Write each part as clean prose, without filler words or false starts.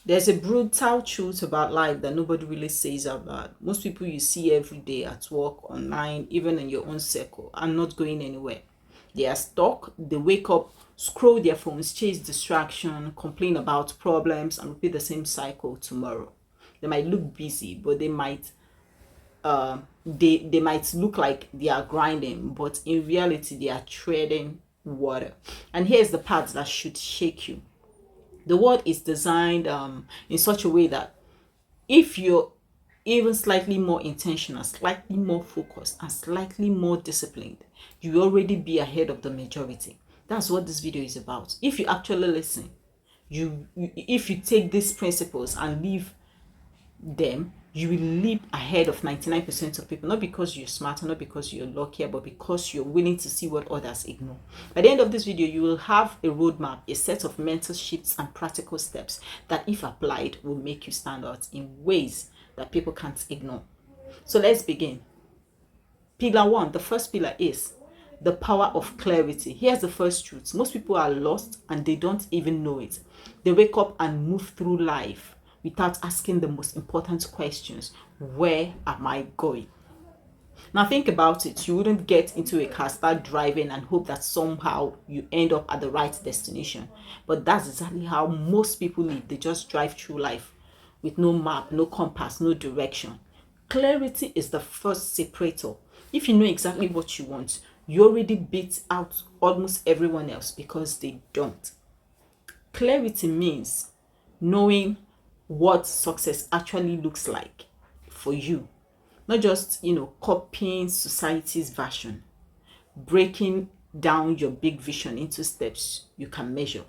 There's a brutal truth about life that nobody really says out loud. Most people you see every day at work, online, even in your own circle, are not going anywhere. They are stuck, they wake up, scroll their phones, chase distraction, complain about problems, and repeat the same cycle tomorrow. They might look busy, but they might look like they are grinding, but in reality they are treading water. And here's the part that should shake you. The world is designed in such a way that if you're even slightly more intentional, slightly more focused, and slightly more disciplined, you already be ahead of the majority. That's what this video is about. If you actually listen, if you take these principles and live them, you will leap ahead of 99% of people, not because you're smarter, not because you're luckier, but because you're willing to see what others ignore. By the end of this video, you will have a roadmap, a set of mental shifts and practical steps that, if applied, will make you stand out in ways that people can't ignore. So let's begin. Pillar one, the first pillar is the power of clarity. Here's the first truth. Most people are lost and they don't even know it. They wake up and move through life without asking the most important questions. Where am I going? Now think about it. You wouldn't get into a car, start driving, and hope that somehow you end up at the right destination. But that's exactly how most people live. They just drive through life with no map, no compass, no direction. Clarity is the first separator. If you know exactly what you want, you already beat out almost everyone else because they don't. Clarity means knowing what success actually looks like for you, not just copying society's version, breaking down your big vision into steps you can measure,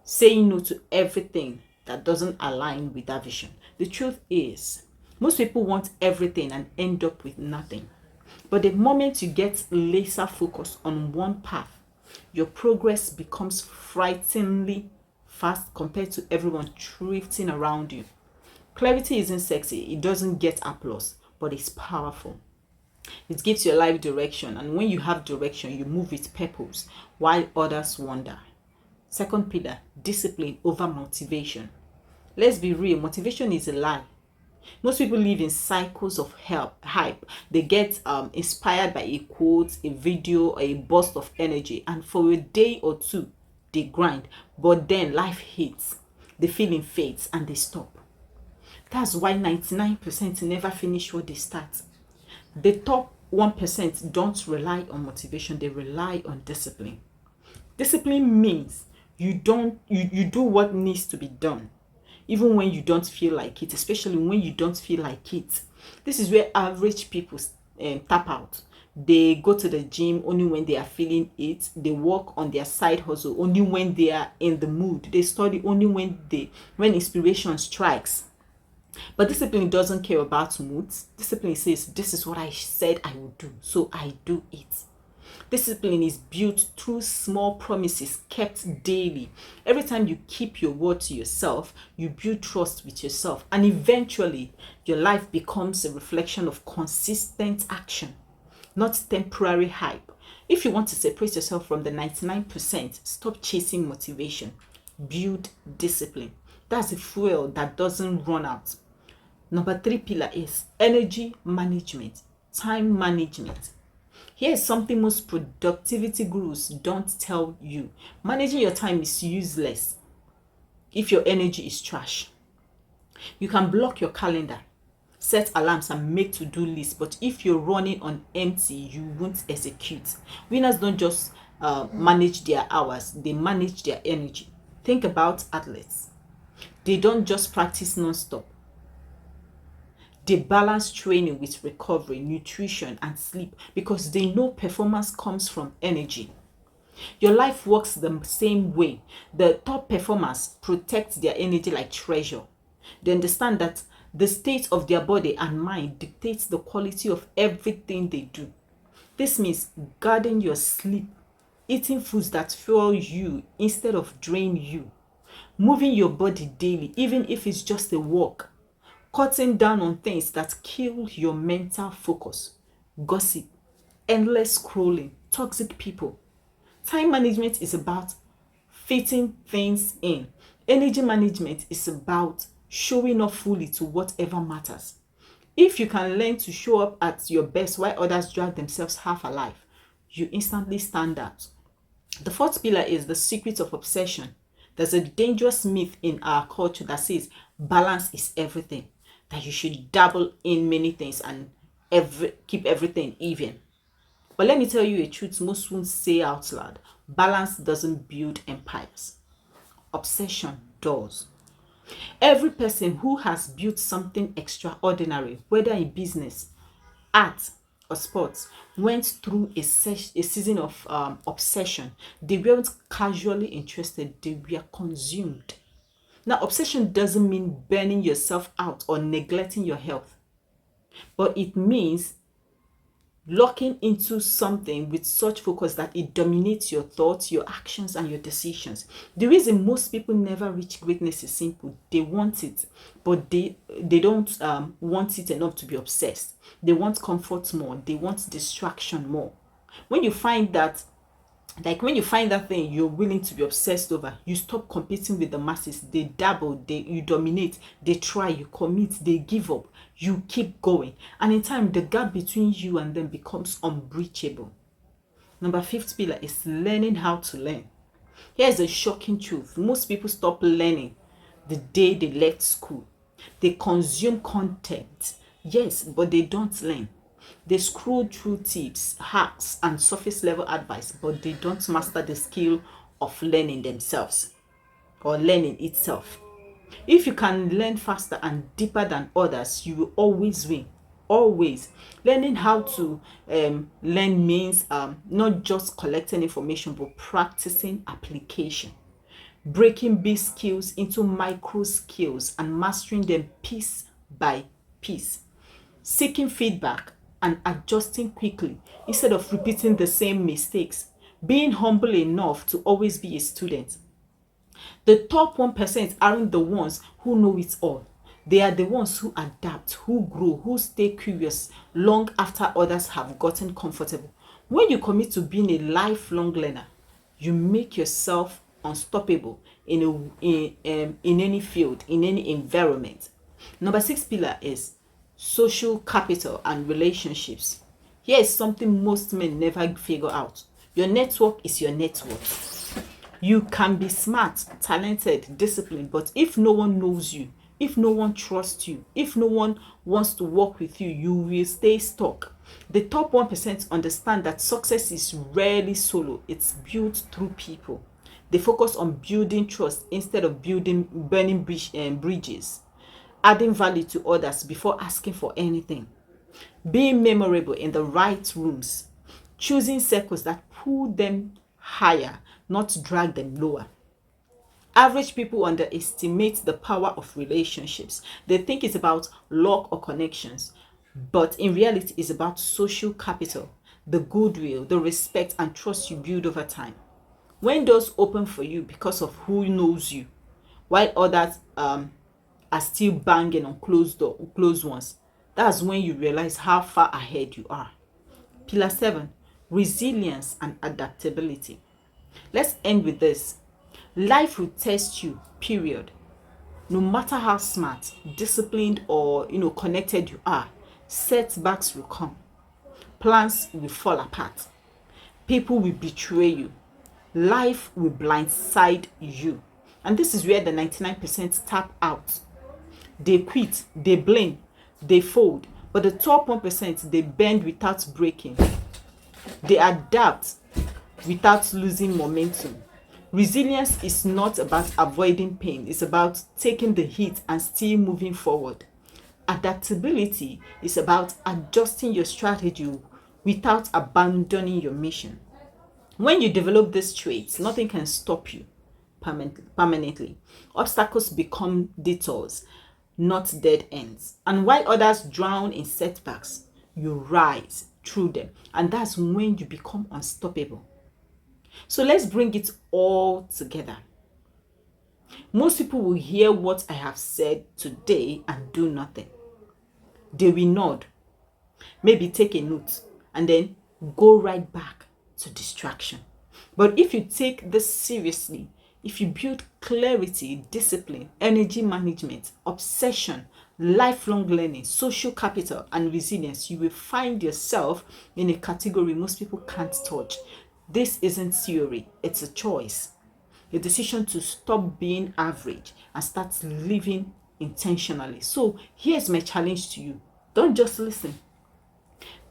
saying no to everything that doesn't align with that vision. The truth is, most people want everything and end up with nothing. But the moment you get laser focused on one path, your progress becomes frighteningly fast compared to everyone drifting around you. Clarity isn't sexy, it doesn't get applause, but it's powerful. It gives your life direction, and when you have direction, you move with purpose while others wander. Second pillar, discipline over motivation. Let's be real, motivation is a lie. Most people live in cycles of hype. They get inspired by a quote, a video, or a burst of energy, and for a day or two, they grind. But then life hits, the feeling fades, and they stop. That's why 99% never finish what they start. The top 1% don't rely on motivation, they rely on discipline. Discipline means you do what needs to be done even when you don't feel like it, especially when you don't feel like it. This is where average people tap out. They go to the gym only when they are feeling it. They work on their side hustle only when they are in the mood. They study only when inspiration strikes. But discipline doesn't care about moods. Discipline says, this is what I said I would do, so I do it. Discipline is built through small promises kept daily. Every time you keep your word to yourself, you build trust with yourself, and eventually your life becomes a reflection of consistent action, not temporary hype. If you want to separate yourself from the 99%, stop chasing motivation. Build discipline. That's the fuel that doesn't run out. Number 3 pillar is energy management, time management. Here's something most productivity gurus don't tell you. Managing your time is useless if your energy is trash. You can block your calendar, set alarms, and make to-do lists, but if you're running on empty, you won't execute. Winners don't just manage their hours, they manage their energy. Think about athletes. They don't just practice non-stop. They balance training with recovery, nutrition, and sleep because they know performance comes from energy. Your life works the same way. The top performers protect their energy like treasure. They understand that the state of their body and mind dictates the quality of everything they do. This means guarding your sleep, eating foods that fuel you instead of drain you, moving your body daily, even if it's just a walk, cutting down on things that kill your mental focus, gossip, endless scrolling, toxic people. Time management is about fitting things in. Energy management is about showing up fully to whatever matters. If you can learn to show up at your best while others drag themselves half alive, you instantly stand out. The fourth pillar is the secret of obsession. There's a dangerous myth in our culture that says balance is everything, that you should dabble in many things and keep everything even. But let me tell you a truth most won't say out loud. Balance doesn't build empires. Obsession does. Every person who has built something extraordinary, whether in business, art, or sports, went through a season of obsession. They weren't casually interested, they were consumed. Now, obsession doesn't mean burning yourself out or neglecting your health, but it means locking into something with such focus that it dominates your thoughts, your actions, and your decisions. The reason most people never reach greatness is simple. They want it, but they don't want it enough to be obsessed. They want comfort more. They want distraction more. When you find that when you find that thing you're willing to be obsessed over, you stop competing with the masses. They dabble, you dominate, they try, you commit, they give up, you keep going, and in time the gap between you and them becomes unbreachable. Number fifth pillar is learning how to learn. Here's a shocking truth: most people stop learning the day they left school. They consume content, yes, but they don't learn. They scroll through tips, hacks, and surface level advice, but they don't master the skill of learning themselves or learning itself. If you can learn faster and deeper than others, you will always win. Always. Learning how to learn means not just collecting information, but practicing application. Breaking big skills into micro skills and mastering them piece by piece. Seeking feedback and adjusting quickly instead of repeating the same mistakes. Being humble enough to always be a student. The top 1% aren't the ones who know it all. They are the ones who adapt, who grow, who stay curious long after others have gotten comfortable. When you commit to being a lifelong learner, you make yourself unstoppable in any field, in any environment. Number six pillar is social capital and relationships. Here is something most men never figure out. Your network is your net worth. You can be smart, talented, disciplined, but if no one knows you, if no one trusts you, if no one wants to work with you, you will stay stuck. The top 1% understand that success is rarely solo. It's built through people. They focus on building trust instead of burning bridges, adding value to others before asking for anything, being memorable in the right rooms, choosing circles that pull them higher, not drag them lower. Average people underestimate the power of relationships. They think it's about luck or connections, but in reality, it's about social capital, the goodwill, the respect, and trust you build over time. When doors open for you because of who knows you, while others are still banging on closed ones, that's when you realize how far ahead you are. Pillar 7, resilience and adaptability. Let's end with this. Life will test you, period. No matter how smart, disciplined, or connected you are, setbacks will come. Plans will fall apart. People will betray you. Life will blindside you. And this is where the 99% tap out. They quit, they blame, they fold. But the top 1%, they bend without breaking. They adapt without losing momentum. Resilience is not about avoiding pain. It's about taking the hit and still moving forward. Adaptability is about adjusting your strategy without abandoning your mission. When you develop these traits, nothing can stop you permanently. Obstacles become detours, not dead ends. And while others drown in setbacks, you rise through them. And that's when you become unstoppable. So let's bring it all together. Most people will hear what I have said today and do nothing. They will nod, maybe take a note, and then go right back to distraction. But if you take this seriously, If you build clarity, discipline, energy management, obsession, lifelong learning, social capital, and resilience, you will find yourself in a category most people can't touch. This isn't theory, it's a choice. A decision to stop being average and start living intentionally. So here's my challenge to you. Don't just listen.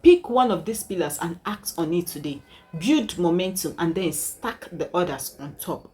Pick one of these pillars and act on it today. Build momentum and then stack the others on top.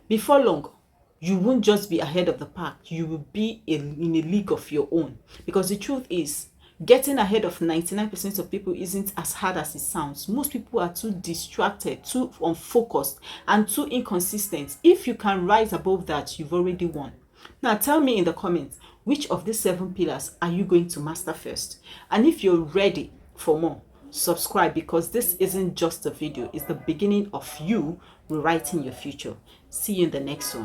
Before long, you won't just be ahead of the pack, you will be in a league of your own. Because the truth is, getting ahead of 99% of people isn't as hard as it sounds. Most people are too distracted, too unfocused, and too inconsistent. If you can rise above that, you've already won. Now tell me in the comments, which of these 7 pillars are you going to master first? And if you're ready for more, subscribe, because this isn't just a video, it's the beginning of you rewriting your future. See you in the next one.